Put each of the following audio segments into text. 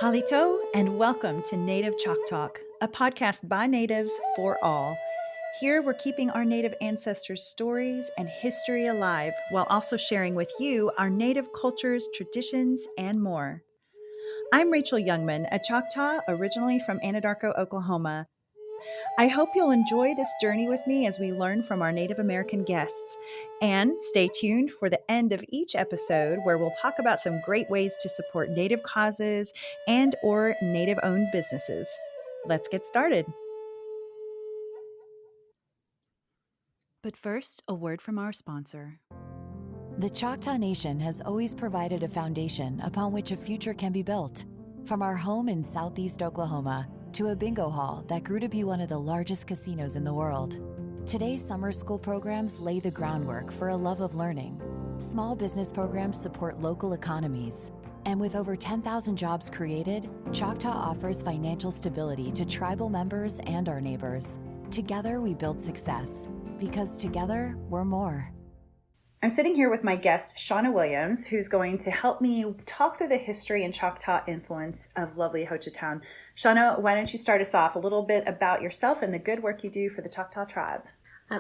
Halito, and welcome to Native Chalk Talk, a podcast by natives for all. Here we're keeping our native ancestors' stories and history alive while also sharing with you our native cultures, traditions, and more. I'm Rachel Youngman, a Choctaw originally from Anadarko, Oklahoma. I hope you'll enjoy this journey with me as we learn from our Native American guests. And stay tuned for the end of each episode where we'll talk about some great ways to support Native causes and or Native-owned businesses. Let's get started. But first, a word from our sponsor. The Choctaw Nation has always provided a foundation upon which a future can be built. From our home in southeast Oklahoma to a bingo hall that grew to be one of the largest casinos in the world. Today's summer school programs lay the groundwork for a love of learning. Small business programs support local economies. And with over 10,000 jobs created, Choctaw offers financial stability to tribal members and our neighbors. Together we build success, because together we're more. I'm sitting here with my guest, Shauna Williams, who's going to help me talk through the history and Choctaw influence of lovely Hochatown. Shauna, why don't you start us off a little bit about yourself and the good work you do for the Choctaw tribe?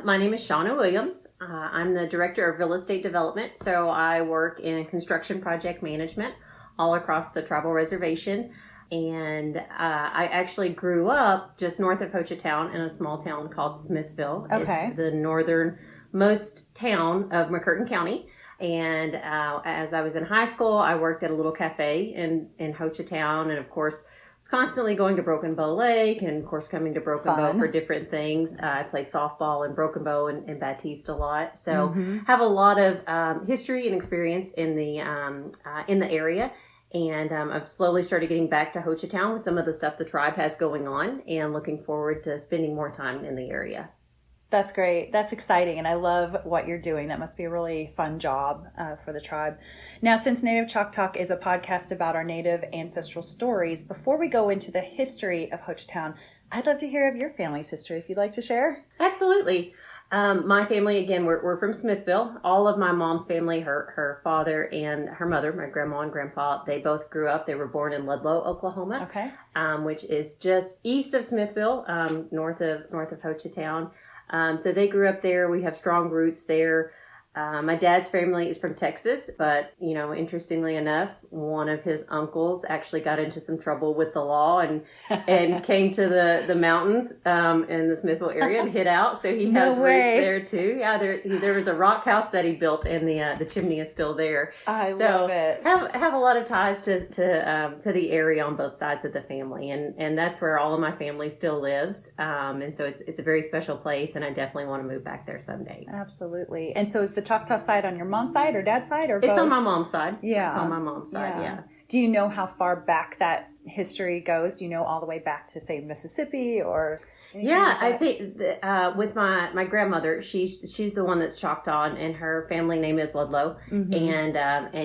My name is Shauna Williams. I'm the Director of Real Estate Development, so I work in construction project management all across the tribal reservation. And I actually grew up just north of Hochatown in a small town called Smithville. Okay. It's the northernmost town of McCurtain County. And as I was in high school, I worked at a little cafe in Hochatown, and of course, was constantly going to Broken Bow Lake, and of course coming to Broken Bow for different things. I played softball in Broken Bow and Baptiste a lot, so have a lot of history and experience in the area. And I've slowly started getting back to Hochatown with some of the stuff the tribe has going on, and looking forward to spending more time in the area. That's great. That's exciting. And I love what you're doing. That must be a really fun job for the tribe. Now, since Native Chalk Talk is a podcast about our native ancestral stories, before we go into the history of Hochatown, I'd love to hear of your family's history, if you'd like to share. Absolutely. My family, again, we're from Smithville. All of my mom's family, her father and her mother, my grandma and grandpa, they both grew up. They were born in Ludlow, Oklahoma, which is just east of Smithville, north of Hochatown. So they grew up there. We have strong roots there. My dad's family is from Texas, but, interestingly enough, one of his uncles actually got into some trouble with the law and came to the mountains in the Smithville area and hid out. So he has roots there too. Yeah, there was a rock house that he built, and the chimney is still there. I love it. Have a lot of ties to the area on both sides of the family, and that's where all of my family still lives. And so it's a very special place, and I definitely want to move back there someday. Absolutely. And so is the Choctaw side on your mom's side or dad's side, or both? It's on my mom's side. Yeah. It's on my mom's side, yeah. Do you know how far back that history goes? Do you know all the way back to, say, Mississippi or anything like that? I think with my grandmother, she's the one that's Choctaw, and her family name is Ludlow. And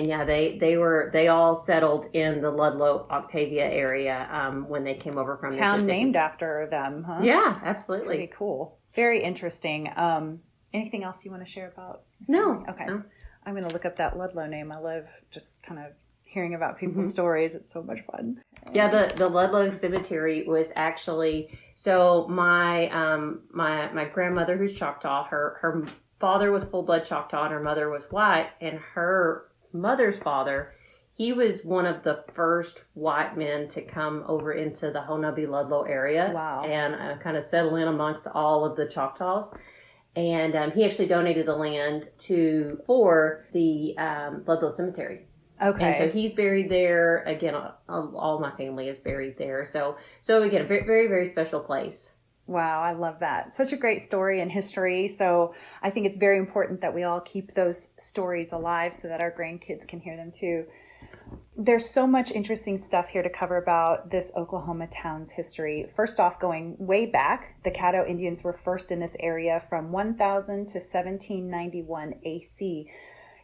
yeah, they all settled in the Ludlow, Octavia area when they came over from Town Mississippi. named after them, huh? Yeah, absolutely. Pretty cool. Very interesting. Anything else you want to share about? No. Okay. No. I'm going to look up that Ludlow name. I love just kind of hearing about people's stories. It's so much fun. Yeah, the Ludlow Cemetery was actually, so my grandmother, who's Choctaw, her father was full-blood Choctaw and her mother was white, and her mother's father, he was one of the first white men to come over into the Honabi Ludlow area. Wow. And kind of settle in amongst all of the Choctaws. And he actually donated the land for the Ludlow Cemetery. Okay. And so he's buried there. Again, all my family is buried there. So again, a very, very, very special place. Wow, I love that. Such a great story and history. So I think it's very important that we all keep those stories alive so that our grandkids can hear them too. There's so much interesting stuff here to cover about this Oklahoma town's history. First off, going way back, the Caddo Indians were first in this area from 1000 to 1791 AC.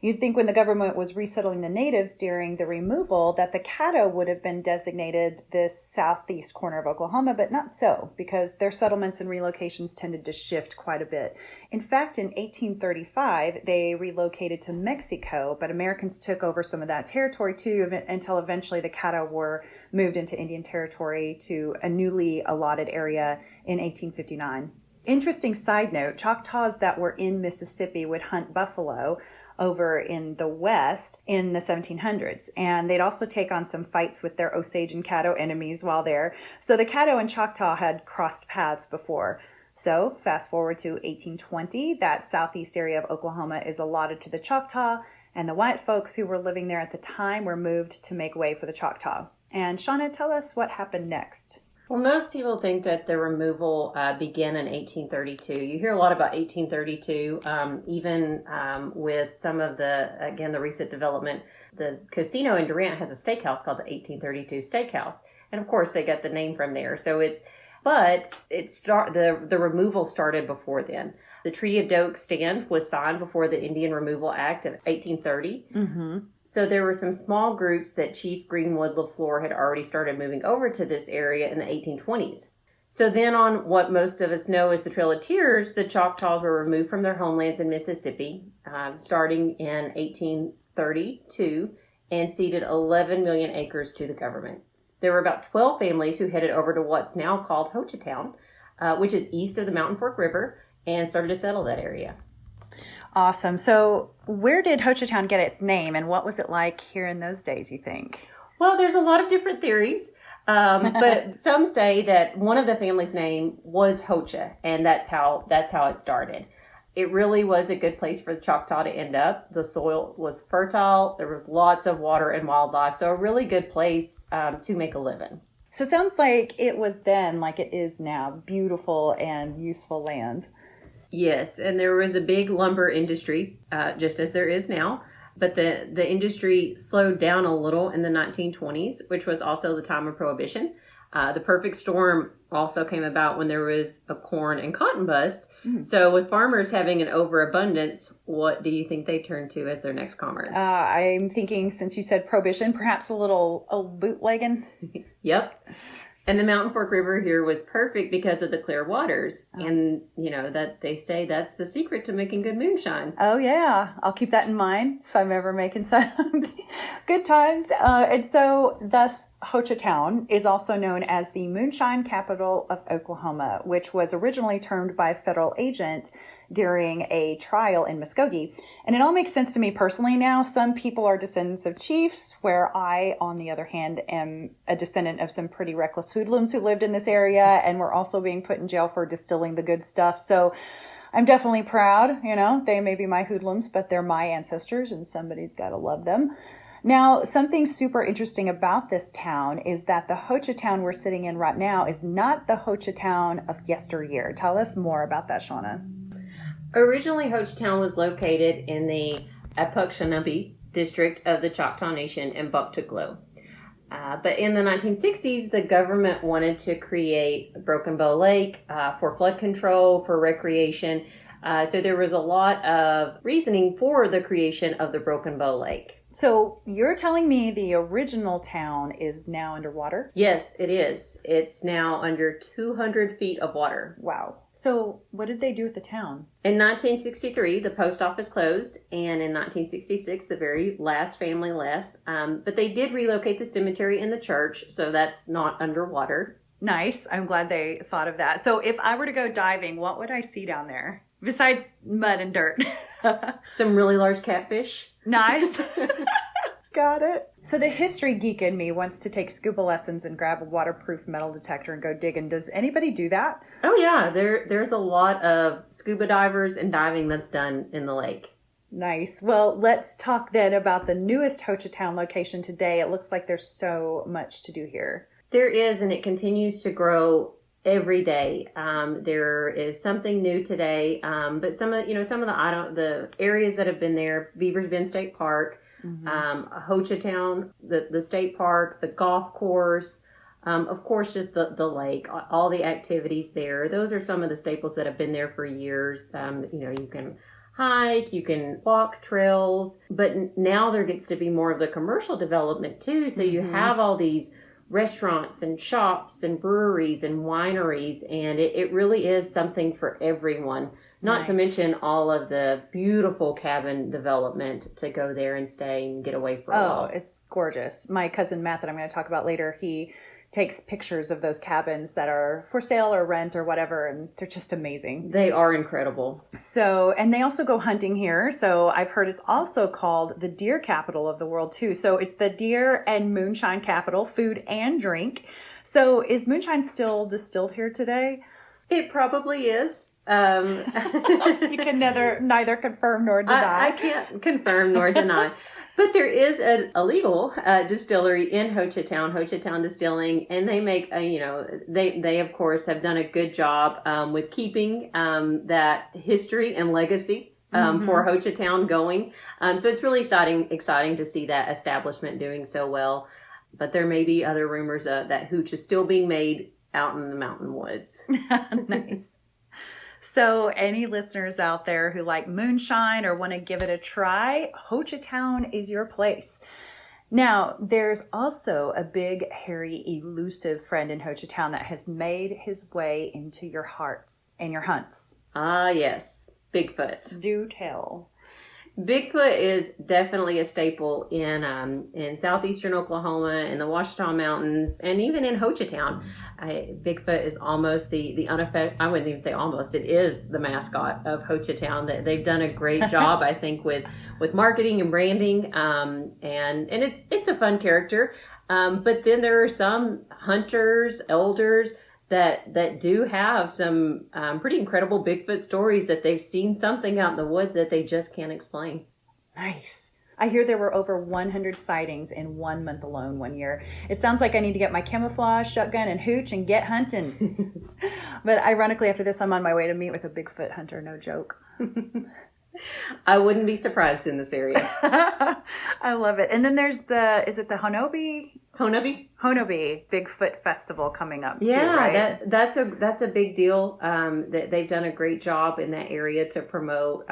You'd think when the government was resettling the natives during the removal that the Caddo would have been designated this southeast corner of Oklahoma, but not so, because their settlements and relocations tended to shift quite a bit. In fact, in 1835, they relocated to Mexico, but Americans took over some of that territory too, until eventually the Caddo were moved into Indian Territory to a newly allotted area in 1859. Interesting side note, Choctaws that were in Mississippi would hunt buffalo over in the West in the 1700s. And they'd also take on some fights with their Osage and Caddo enemies while there. So the Caddo and Choctaw had crossed paths before. So fast forward to 1820, that southeast area of Oklahoma is allotted to the Choctaw, and the white folks who were living there at the time were moved to make way for the Choctaw. And Shauna, tell us what happened next. Well, most people think that the removal began in 1832. You hear a lot about 1832, even with some of the recent development. The casino in Durant has a steakhouse called the 1832 Steakhouse. And of course, they got the name from there. The removal started before then. The Treaty of Doak Stand was signed before the Indian Removal Act of 1830. Mm-hmm. So there were some small groups that Chief Greenwood LaFleur had already started moving over to this area in the 1820s. So then on what most of us know as the Trail of Tears, the Choctaws were removed from their homelands in Mississippi, starting in 1832, and ceded 11 million acres to the government. There were about 12 families who headed over to what's now called Hochatown, which is east of the Mountain Fork River, and started to settle that area. Awesome. So where did Hochatown get its name, and what was it like here in those days, you think? Well, there's a lot of different theories, but some say that one of the family's name was Hocha, and that's how it started. It really was a good place for the Choctaw to end up. The soil was fertile. There was lots of water and wildlife, so a really good place to make a living. So it sounds like it was then, like it is now, beautiful and useful land. Yes, and there was a big lumber industry, just as there is now. But the industry slowed down a little in the 1920s, which was also the time of Prohibition. The perfect storm also came about when there was a corn and cotton bust. Mm. So with farmers having an overabundance, what do you think they turned to as their next commerce? I'm thinking, since you said Prohibition, perhaps a little bootlegging. Yep. And the Mountain Fork River here was perfect because of the clear waters. Oh. And, that they say that's the secret to making good moonshine. Oh, yeah. I'll keep that in mind if I'm ever making some good times. And so thus Hochatown is also known as the moonshine capital of Oklahoma, which was originally termed by a federal agent during a trial in Muskogee. And it all makes sense to me personally now. Some people are descendants of chiefs, where I, on the other hand, am a descendant of some pretty reckless hoodlums who lived in this area and were also being put in jail for distilling the good stuff. So I'm definitely proud, they may be my hoodlums, but they're my ancestors and somebody's got to love them. Now, something super interesting about this town is that the Hochatown we're sitting in right now is not the Hochatown of yesteryear. Tell us more about that, Shauna. Originally, Hochatown was located in the Apookshanobie district of the Choctaw Nation in Buktuklo. But in the 1960s, the government wanted to create Broken Bow Lake for flood control, for recreation. So there was a lot of reasoning for the creation of the Broken Bow Lake. So you're telling me the original town is now underwater? Yes, it is. It's now under 200 feet of water. Wow. So what did they do with the town? In 1963, the post office closed, and in 1966, the very last family left. But they did relocate the cemetery and the church, so that's not underwater. Nice. I'm glad they thought of that. So if I were to go diving, what would I see down there? Besides mud and dirt. Some really large catfish. Nice. Got it. So the history geek in me wants to take scuba lessons and grab a waterproof metal detector and go digging. Does anybody do that? Oh, yeah. There's a lot of scuba divers and diving that's done in the lake. Nice. Well, let's talk then about the newest Hochatown location today. It looks like there's so much to do here. There is, and it continues to grow every day. There is something new today, but some of the areas that have been there: Beavers Bend State Park, Hochatown, the state park, the golf course, of course, just the lake, all the activities there. Those are some of the staples that have been there for years. You can hike, you can walk trails, but now there gets to be more of the commercial development too. So you have all these restaurants and shops and breweries and wineries, and it really is something for everyone. Not to mention all of the beautiful cabin development to go there and stay and get away for a while. Oh, it's gorgeous. My cousin Matt, that I'm going to talk about later, he takes pictures of those cabins that are for sale or rent or whatever, and they're just amazing. They are incredible. So, and they also go hunting here. So I've heard it's also called the deer capital of the world too. So it's the deer and moonshine capital, food and drink. So is moonshine still distilled here today? It probably is. You can neither confirm nor deny. I can't confirm nor deny. But there is a legal distillery in Hochatown Distilling, and they make they of course have done a good job with keeping that history and legacy for Hochatown going. So it's really exciting to see that establishment doing so well. But there may be other rumors that hooch is still being made out in the mountain woods. Nice. So any listeners out there who like moonshine or want to give it a try, Hochatown is your place. Now, there's also a big, hairy, elusive friend in Hochatown that has made his way into your hearts and your hunts. Ah, yes. Bigfoot. Do tell. Bigfoot is definitely a staple in southeastern Oklahoma, in the Hochatown Mountains, and even in Hochatown. Bigfoot is almost the unofficial, I wouldn't even say almost, it is the mascot of Hochatown. They've done a great job, I think, with marketing and branding, and it's a fun character. But then there are some hunters, elders, that do have some pretty incredible Bigfoot stories, that they've seen something out in the woods that they just can't explain. Nice. I hear there were over 100 sightings in 1 month alone one year. It sounds like I need to get my camouflage, shotgun, and hooch and get hunting. But ironically, after this, I'm on my way to meet with a Bigfoot hunter. No joke. I wouldn't be surprised in this area. I love it. And then there's is it the Honobie Bigfoot Festival coming up too, right? Yeah, that's a big deal. That they've done a great job in that area to promote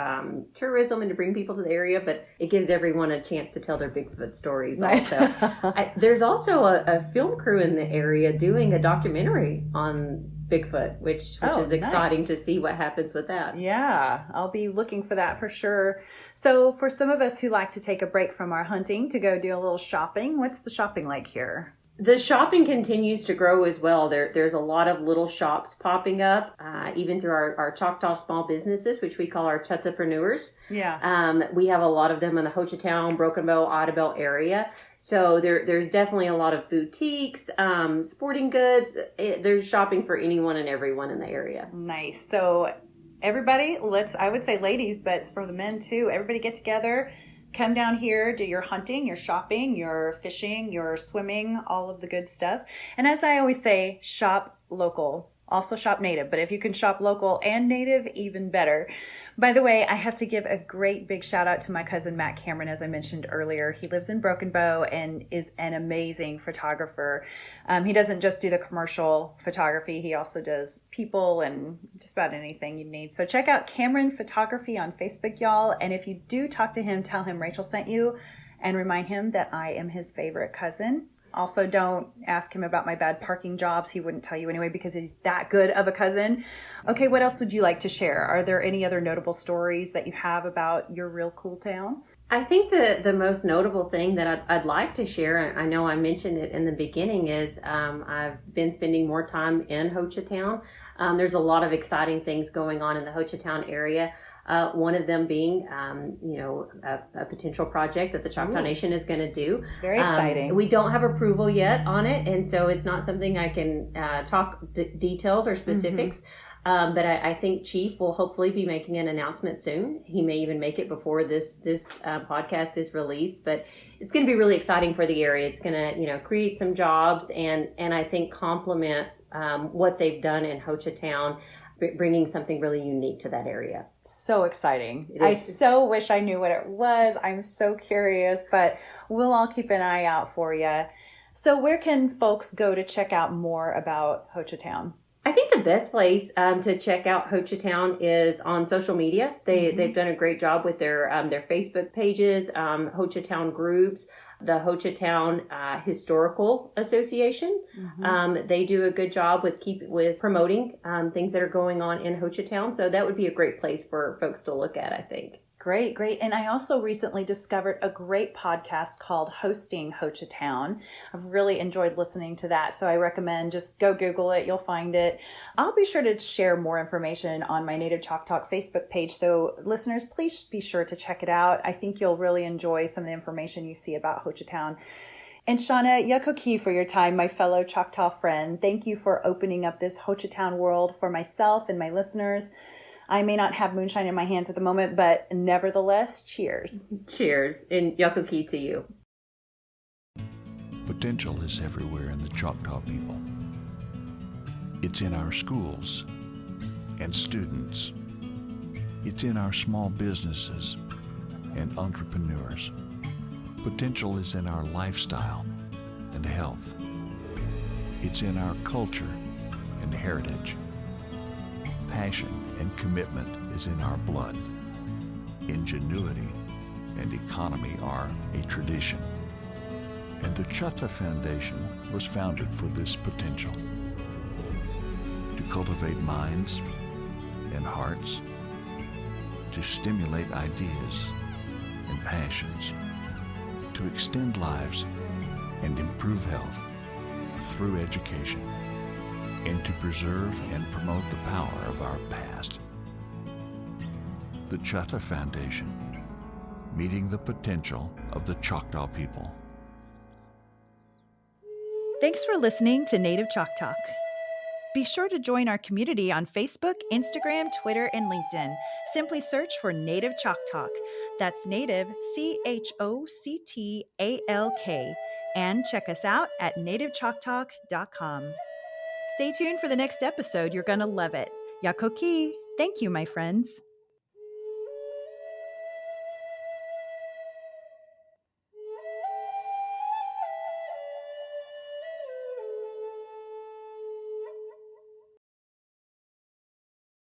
tourism and to bring people to the area, but it gives everyone a chance to tell their Bigfoot stories. Nice. Also. There's also a film crew in the area doing a documentary on Bigfoot, which is exciting to see what happens with that. Yeah, I'll be looking for that for sure. So for some of us who like to take a break from our hunting to go do a little shopping, what's the shopping like here? The shopping continues to grow as well. There's a lot of little shops popping up, even through our Choctaw small businesses, which we call our Choktawpreneurs. Yeah. We have a lot of them in the Hochatown, Broken Bow, Audubon area. So there's definitely a lot of boutiques, sporting goods. There's shopping for anyone and everyone in the area. Nice. So everybody, I would say ladies, but it's for the men too. Everybody get together. Come down here, do your hunting, your shopping, your fishing, your swimming, all of the good stuff. And as I always say, shop local. Also shop native, but if you can shop local and native, even better. By the way, I have to give a great big shout out to my cousin Matt Cameron, as I mentioned earlier. He lives in Broken Bow and is an amazing photographer. He doesn't just do the commercial photography. He also does people and just about anything you need. So check out Cameron Photography on Facebook, y'all. And if you do talk to him, tell him Rachel sent you and remind him that I am his favorite cousin. Also, don't ask him about my bad parking jobs. He wouldn't tell you anyway because he's that good of a cousin. Okay, what else would you like to share? Are there any other notable stories that you have about your real cool town? I think the most notable thing that I'd like to share, I know I mentioned it in the beginning, is I've been spending more time in Hochatown. There's a lot of exciting things going on in the Hochatown area. One of them being, a potential project that the Choctaw Nation is going to do. Very exciting. We don't have approval yet on it, and so it's not something I can talk details or specifics. But I think Chief will hopefully be making an announcement soon. He may even make it before this podcast is released. But it's going to be really exciting for the area. It's going to create some jobs and I think complement what they've done in Hochatown, bringing something really unique to that area. So exciting. I so wish I knew what it was. I'm so curious, but we'll all keep an eye out for you. So where can folks go to check out more about Hochatown? I think the best place to check out Hochatown is on social media. They've done a great job with their Facebook pages, Hochatown groups, the Hochatown Historical Association. They do a good job with promoting things that are going on in Hochatown. So that would be a great place for folks to look at, I think. Great, great. And I also recently discovered a great podcast called Hosting Hochatown. I've really enjoyed listening to that. So I recommend just go Google it. You'll find it. I'll be sure to share more information on my Native Chalk Talk Facebook page. So listeners, please be sure to check it out. I think you'll really enjoy some of the information you see about Hochatown. And Shauna, yakoki for your time, my fellow Choctaw friend. Thank you for opening up this Hochatown world for myself and my listeners. I may not have moonshine in my hands at the moment, but nevertheless, cheers. Cheers, and yakoki to you. Potential is everywhere in the Choctaw people. It's in our schools and students. It's in our small businesses and entrepreneurs. Potential is in our lifestyle and health. It's in our culture and heritage. Passion and commitment is in our blood. Ingenuity and economy are a tradition. And the Choctaw Foundation was founded for this potential. To cultivate minds and hearts, to stimulate ideas and passions, to extend lives and improve health through education, and to preserve and promote the power of our past. The Choctaw Foundation, meeting the potential of the Choctaw people. Thanks for listening to Native Chalk Talk. Be sure to join our community on Facebook, Instagram, Twitter, and LinkedIn. Simply search for Native Chalk Talk. That's Native, CHOCTALK. And check us out at nativechalktalk.com. Stay tuned for the next episode. You're going to love it. Yakoki. Thank you, my friends.